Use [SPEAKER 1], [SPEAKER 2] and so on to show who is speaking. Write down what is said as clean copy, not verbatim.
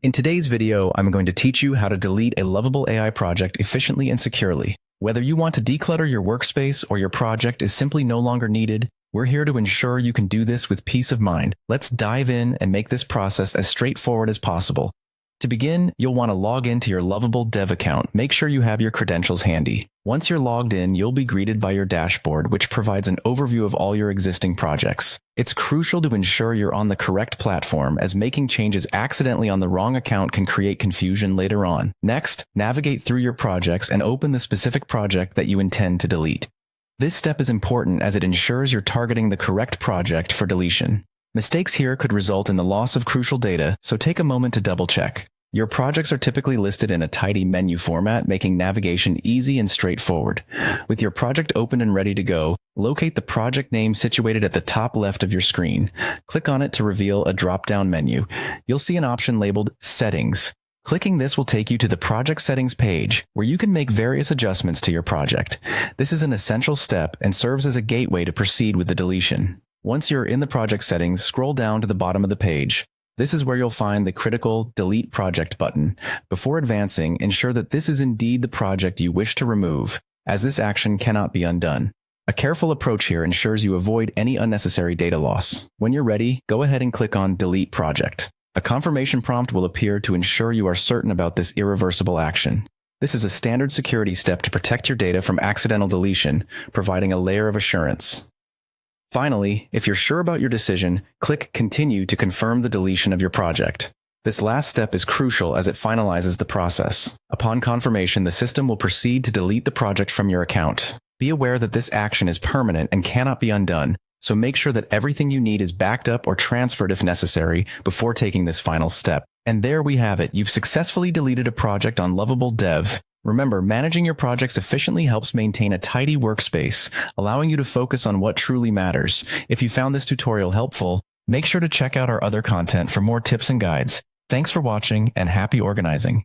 [SPEAKER 1] In today's video, I'm going to teach you how to delete a lovable AI project efficiently and securely. Whether you want to declutter your workspace or your project is simply no longer needed, we're here to ensure you can do this with peace of mind. Let's dive in and make this process as straightforward as possible. To begin, you'll want to log into your lovable.dev account. Make sure you have your credentials handy. Once you're logged in, you'll be greeted by your dashboard, which provides an overview of all your existing projects. It's crucial to ensure you're on the correct platform, as making changes accidentally on the wrong account can create confusion later on. Next, navigate through your projects and open the specific project that you intend to delete. This step is important as it ensures you're targeting the correct project for deletion. Mistakes here could result in the loss of crucial data, so take a moment to double-check. Your projects are typically listed in a tidy menu format, making navigation easy and straightforward. With your project open and ready to go, locate the project name situated at the top left of your screen. Click on it to reveal a drop-down menu. You'll see an option labeled Settings. Clicking this will take you to the Project Settings page, where you can make various adjustments to your project. This is an essential step and serves as a gateway to proceed with the deletion. Once you're in the project settings, scroll down to the bottom of the page. This is where you'll find the critical Delete Project button. Before advancing, ensure that this is indeed the project you wish to remove, as this action cannot be undone. A careful approach here ensures you avoid any unnecessary data loss. When you're ready, go ahead and click on Delete Project. A confirmation prompt will appear to ensure you are certain about this irreversible action. This is a standard security step to protect your data from accidental deletion, providing a layer of assurance. Finally, if you're sure about your decision, click Continue to confirm the deletion of your project. This last step is crucial as it finalizes the process. Upon confirmation, the system will proceed to delete the project from your account. Be aware that this action is permanent and cannot be undone, so make sure that everything you need is backed up or transferred if necessary before taking this final step. And there we have it. You've successfully deleted a project on lovable.dev. Remember, managing your projects efficiently helps maintain a tidy workspace, allowing you to focus on what truly matters. If you found this tutorial helpful, make sure to check out our other content for more tips and guides. Thanks for watching and happy organizing.